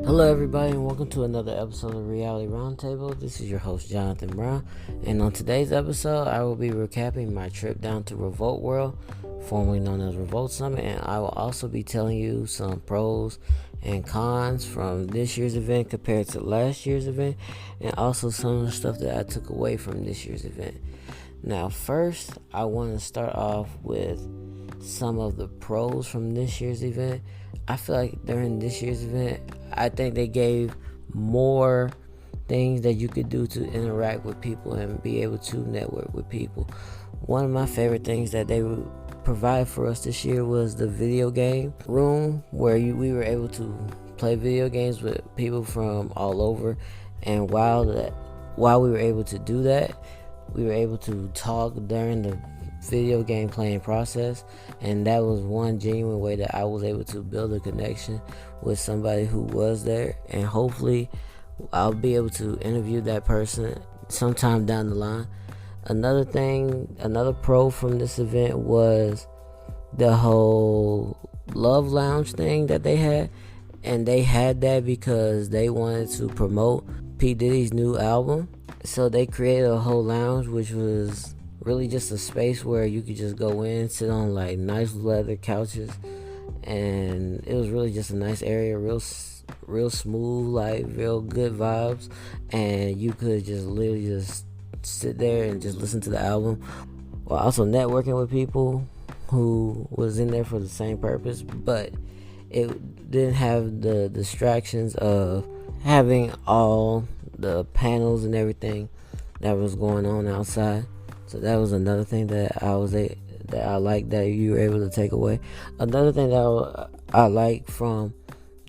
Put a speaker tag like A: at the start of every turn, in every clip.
A: Hello, everybody, and welcome to another episode of Reality Roundtable. This is your host, Jonathan Brown, and on today's episode, I will be recapping my trip down to Revolt World, formerly known as Revolt Summit, and I will also be telling you some pros and cons from this year's event compared to last year's event, and also some of the stuff that I took away from this year's event. Now, first, I want to start off with some of the pros from this year's event. I feel like during this year's event, I think they gave more things that you could do to interact with people and be able to network with people. One of my favorite things that they would provide for us this year was the video game room, where we were able to play video games with people from all over. And while we were able to do that, we were able to talk during the video game playing process, and that was one genuine way that I was able to build a connection with somebody who was there, and hopefully I'll be able to interview that person sometime down the line. Another pro from this event was the whole Love Lounge thing that they had, and they had that because they wanted to promote P. Diddy's new album. So they created a whole lounge, which was really just a space where you could just go in, sit on like nice leather couches, and it was really just a nice area, real smooth, like real good vibes, and you could just literally just sit there and just listen to the album while also networking with people who was in there for the same purpose, but it didn't have the distractions of having all the panels and everything that was going on outside. So that was another thing that I like that you were able to take away. Another thing that I like from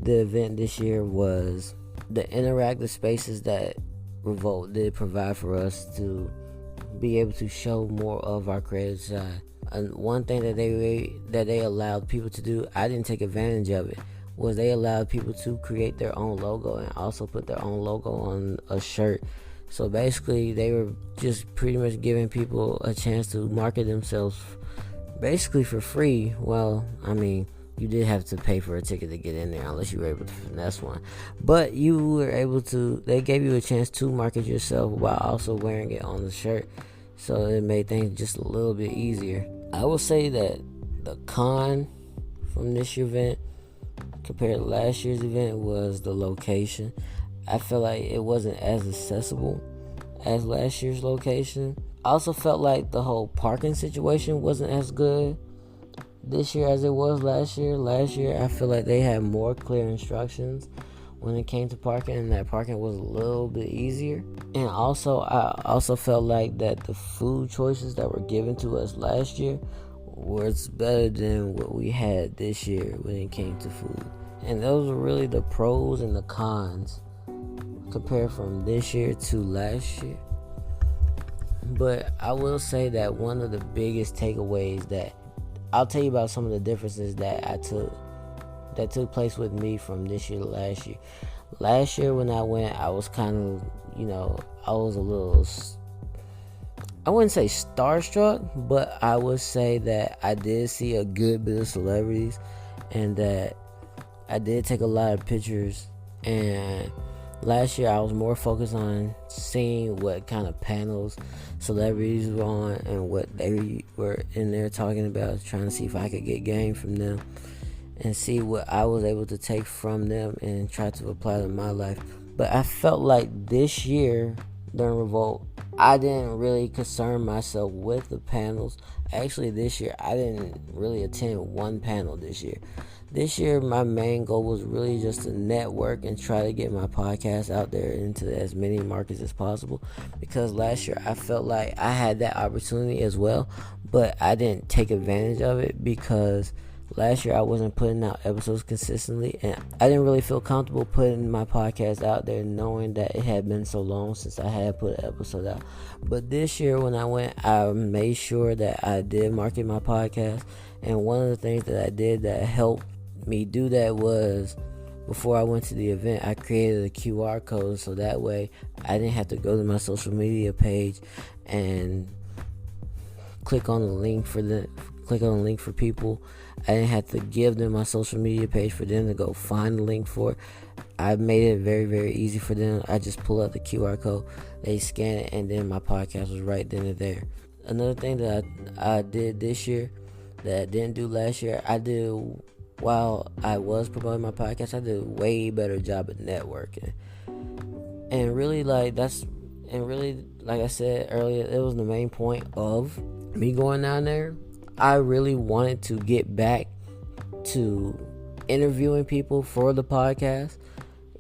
A: the event this year was the interactive spaces that Revolt did provide for us to be able to show more of our creative side. And one thing that they allowed people to do, I didn't take advantage of it, was they allowed people to create their own logo and also put their own logo on a shirt. So basically, they were just pretty much giving people a chance to market themselves basically for free. Well, I mean, you did have to pay for a ticket to get in there unless you were able to finesse one. But you were able to, they gave you a chance to market yourself while also wearing it on the shirt. So it made things just a little bit easier. I will say that the con from this event compared to last year's event was the location. I feel like it wasn't as accessible as last year's location. I also felt like the whole parking situation wasn't as good this year as it was last year. Last year, I feel like they had more clear instructions when it came to parking, and that parking was a little bit easier. And also, I also felt like that the food choices that were given to us last year was better than what we had this year when it came to food. And those were really the pros and the cons compared from this year to last year. But I will say that one of the biggest takeaways that I'll tell you about some of the differences that took place with me from this year to last year. Last year when I went, I was kind of, I was a little, I wouldn't say starstruck, but I would say that I did see a good bit of celebrities, and that I did take a lot of pictures. And last year I was more focused on seeing what kind of panels celebrities were on and what they were in there talking about, trying to see if I could get game from them and see what I was able to take from them and try to apply to my life. But I felt like this year during Revolt, I didn't really concern myself with the panels. Actually, this year I didn't really attend one panel this year. This year, my main goal was really just to network and try to get my podcast out there into as many markets as possible. Because last year, I felt like I had that opportunity as well, but I didn't take advantage of it because last year I wasn't putting out episodes consistently, and I didn't really feel comfortable putting my podcast out there knowing that it had been so long since I had put an episode out. But this year when I went, I made sure that I did market my podcast, and one of the things that I did that helped me do that was, before I went to the event, I created a QR code so that way I didn't have to go to my social media page and click on the link for people. I didn't have to give them my social media page for them to go find the link for it. I made it very, very easy for them. I just pull up the QR code, they scan it, and then my podcast was right then and there. Another thing that I did this year that I didn't do last year, while I was promoting my podcast, I did a way better job at networking. And really, like I said earlier, it was the main point of me going down there. I really wanted to get back to interviewing people for the podcast.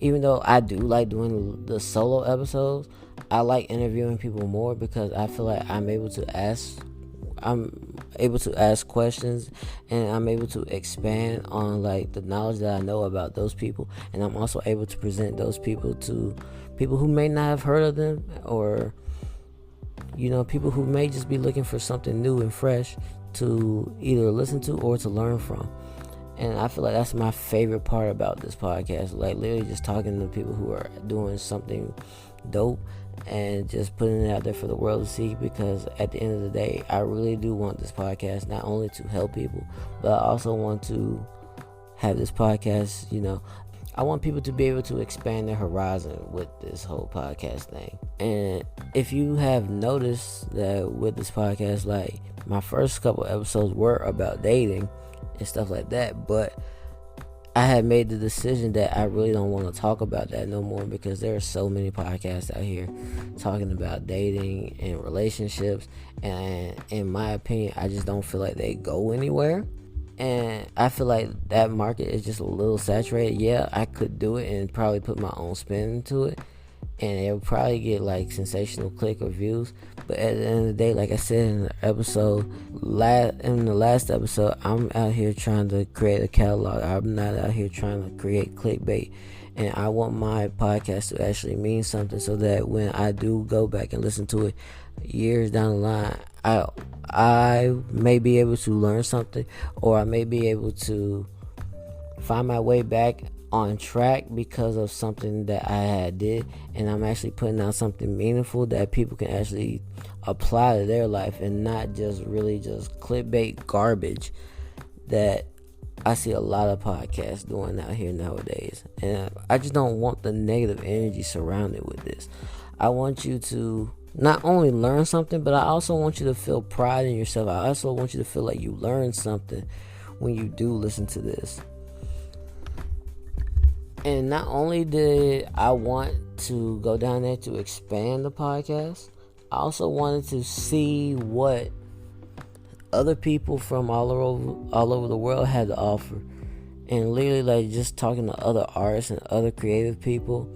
A: Even though I do like doing the solo episodes, I like interviewing people more because I feel like I'm able to ask questions, and I'm able to expand on like the knowledge that I know about those people, and I'm also able to present those people to people who may not have heard of them, or people who may just be looking for something new and fresh to either listen to or to learn from. And I feel like that's my favorite part about this podcast, like literally just talking to people who are doing something dope and just putting it out there for the world to see, because at the end of the day, I really do want this podcast not only to help people, but I also want to have this podcast, I want people to be able to expand their horizon with this whole podcast thing. And if you have noticed that with this podcast, like my first couple episodes were about dating and stuff like that, but I had made the decision that I really don't want to talk about that no more, because there are so many podcasts out here talking about dating and relationships, and in my opinion, I just don't feel like they go anywhere. And I feel like that market is just a little saturated. Yeah, I could do it and probably put my own spin into it, and it would probably get like sensational click or views. But at the end of the day, like I said in the last episode, I'm out here trying to create a catalog. I'm not out here trying to create clickbait. And I want my podcast to actually mean something, so that when I do go back and listen to it years down the line, I may be able to learn something, or I may be able to find my way back on track because of something that I had did, and I'm actually putting out something meaningful that people can actually apply to their life, and not just really just clickbait garbage that I see a lot of podcasts doing out here nowadays. And I just don't want the negative energy surrounded with this. I want you to not only learn something, but I also want you to feel pride in yourself. I also want you to feel like you learned something when you do listen to this. And not only did I want to go down there to expand the podcast, I also wanted to see what other people from all over the world had to offer. And literally, like, just talking to other artists and other creative people,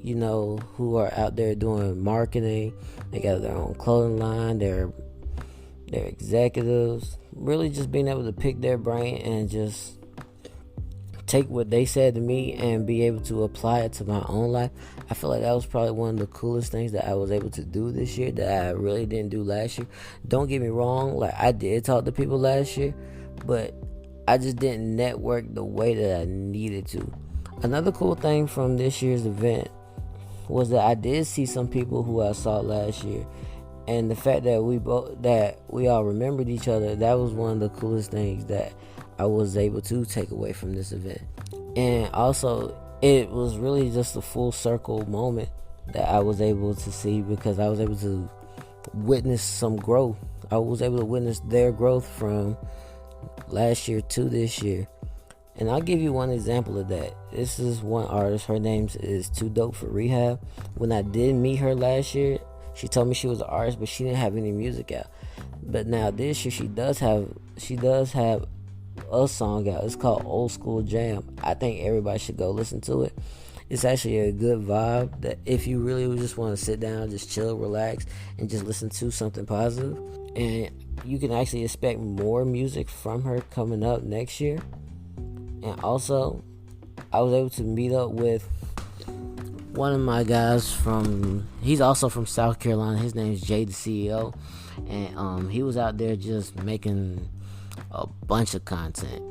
A: who are out there doing marketing. They got their own clothing line, they're executives. Really just being able to pick their brain and just take what they said to me and be able to apply it to my own life. I feel like that was probably one of the coolest things that I was able to do this year that I really didn't do last year. Don't get me wrong, like I did talk to people last year, but I just didn't network the way that I needed to. Another cool thing from this year's event was that I did see some people who I saw last year, and the fact that we all remembered each other, that was one of the coolest things that I was able to take away from this event. And also, it was really just a full circle moment that I was able to see, because I was able to witness some growth. I was able to witness their growth from last year to this year. And I'll give you one example of that. This is one artist. Her name is Too Dope for Rehab. When I did meet her last year, she told me she was an artist, but she didn't have any music out. But now this year, she does have a song out. It's called Old School Jam. I think everybody should go listen to it. It's actually a good vibe that if you really just want to sit down, just chill, relax, and just listen to something positive. And you can actually expect more music from her coming up next year. And also, I was able to meet up with one of my guys he's also from South Carolina. His name is Jay the CEO. And he was out there just making a bunch of content.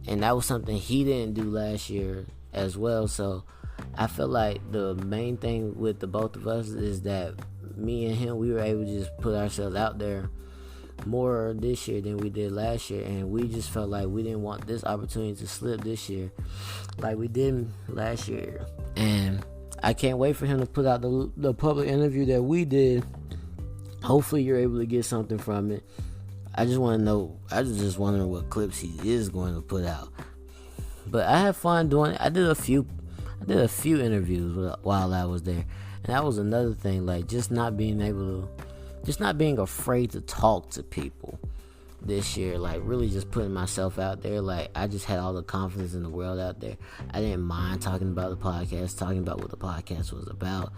A: And that was something he didn't do last year as well. So I feel like the main thing with the both of us is that me and him, we were able to just put ourselves out there more this year than we did last year, and we just felt like we didn't want this opportunity to slip this year like we did last year. And I can't wait for him to put out the public interview that we did. Hopefully you're able to get something from it. I just want to know, I was just wondering what clips he is going to put out. But I had fun doing it. I did a few interviews while I was there. And that was another thing, like just not being afraid to talk to people this year, like really just putting myself out there. Like I just had all the confidence in the world out there. I didn't mind talking about the podcast, talking about what the podcast was about,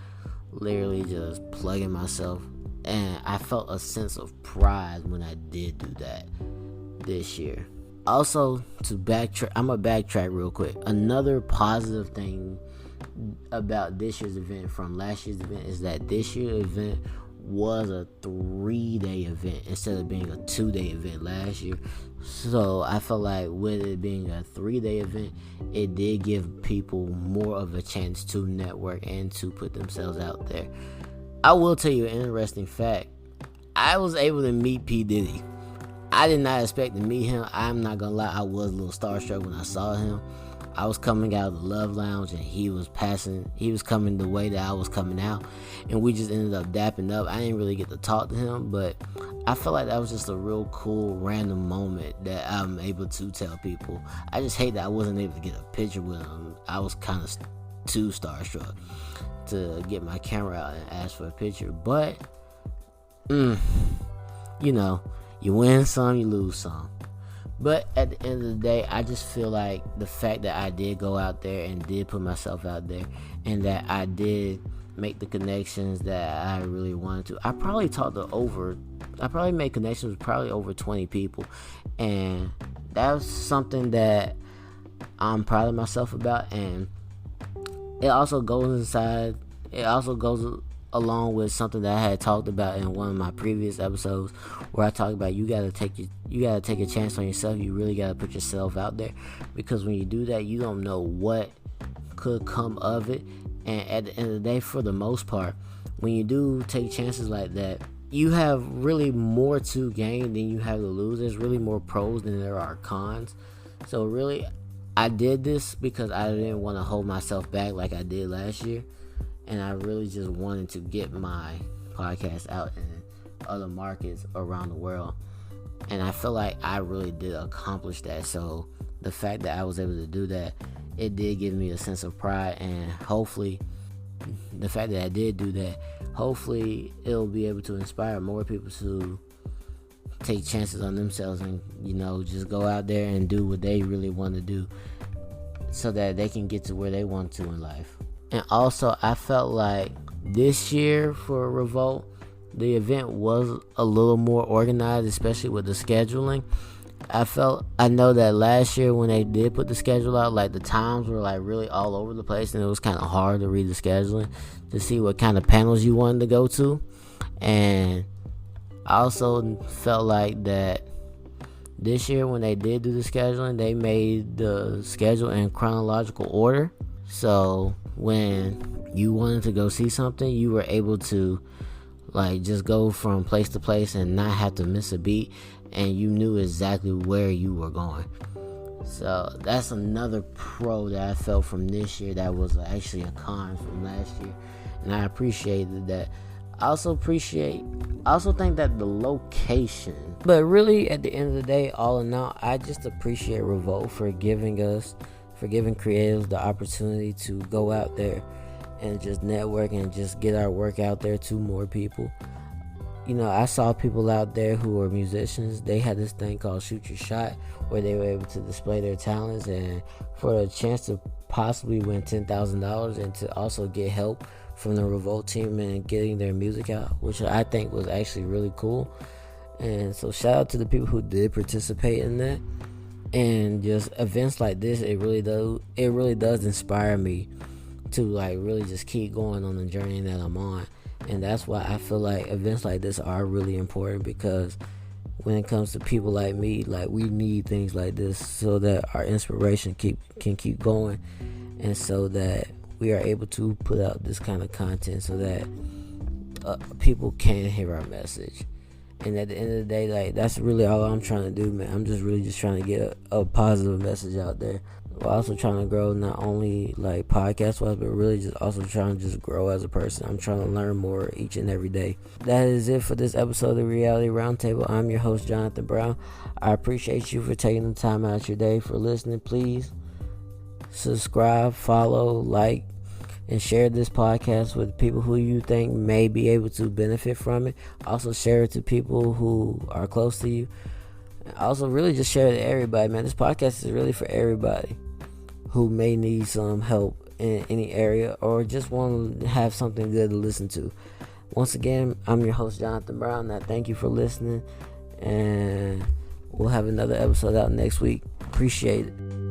A: literally just plugging myself. And I felt a sense of pride when I did do that this year. Also, I'm going to backtrack real quick. Another positive thing about this year's event from last year's event is that this year's event was a 3-day event instead of being a 2-day event last year. So I felt like with it being a 3-day event, it did give people more of a chance to network and to put themselves out there. I will tell you an interesting fact. I was able to meet P. Diddy. I did not expect to meet him. I'm not gonna lie, I was a little starstruck when I saw him. I was coming out of the Love Lounge and he was coming the way that I was coming out, and we just ended up dapping up. I didn't really get to talk to him, but I felt like that was just a real cool random moment that I'm able to tell people. I just hate that I wasn't able to get a picture with him. I was kind of too starstruck to get my camera out and ask for a picture, but you know, you win some, you lose some. But at the end of the day, I just feel like the fact that I did go out there and did put myself out there, and that I did make the connections that I really wanted to. I probably made connections with probably over 20 people, and that's something that I'm proud of myself about. And it also goes along with something that I had talked about in one of my previous episodes, where I talked about you gotta take a chance on yourself. You really gotta put yourself out there, because when you do that, you don't know what could come of it. And at the end of the day, for the most part, when you do take chances like that, you have really more to gain than you have to lose. There's really more pros than there are cons. So really, I did this because I didn't want to hold myself back like I did last year. And I really just wanted to get my podcast out in other markets around the world. And I feel like I really did accomplish that. So the fact that I was able to do that, it did give me a sense of pride. And hopefully, the fact that I did do that, hopefully it'll be able to inspire more people to take chances on themselves and, just go out there and do what they really want to do, so that they can get to where they want to in life. And also, I felt like this year for Revolt, the event was a little more organized, especially with the scheduling. I know that last year when they did put the schedule out, like the times were like really all over the place, and it was kind of hard to read the scheduling to see what kind of panels you wanted to go to. And I also felt like that this year when they did do the scheduling, they made the schedule in chronological order. So when you wanted to go see something, you were able to just go from place to place and not have to miss a beat, and you knew exactly where you were going. So that's another pro that I felt from this year that was actually a con from last year, and I appreciated that. I also think that the location, but really at the end of the day, all in all, I just appreciate Revolt for giving creatives the opportunity to go out there and just network and just get our work out there to more people. I saw people out there who were musicians. They had this thing called Shoot Your Shot, where they were able to display their talents, and for a chance to possibly win $10,000 and to also get help from the Revolt team and getting their music out, which I think was actually really cool. And so shout out to the people who did participate in that. And just events like this, it really does inspire me to really just keep going on the journey that I'm on. And that's why I feel like events like this are really important, because when it comes to people like me, we need things like this so that our inspiration can keep going, and so that we are able to put out this kind of content so that people can hear our message. And at the end of the day, like, that's really all I'm trying to do, man. I'm just really just trying to get a positive message out there. While also trying to grow not only like podcast wise, but really just also trying to just grow as a person. I'm trying to learn more each and every day. That is it for this episode of the Reality Roundtable. I'm your host, Jonathan Brown. I appreciate you for taking the time out of your day for listening. Please subscribe, follow, like, and share this podcast with people who you think may be able to benefit from it. Also share it to people who are close to you. Also really just share it to everybody, man. This podcast is really for everybody who may need some help in any area or just want to have something good to listen to. Once again, I'm your host, Jonathan Brown. I thank you for listening, and we'll have another episode out next week. Appreciate it.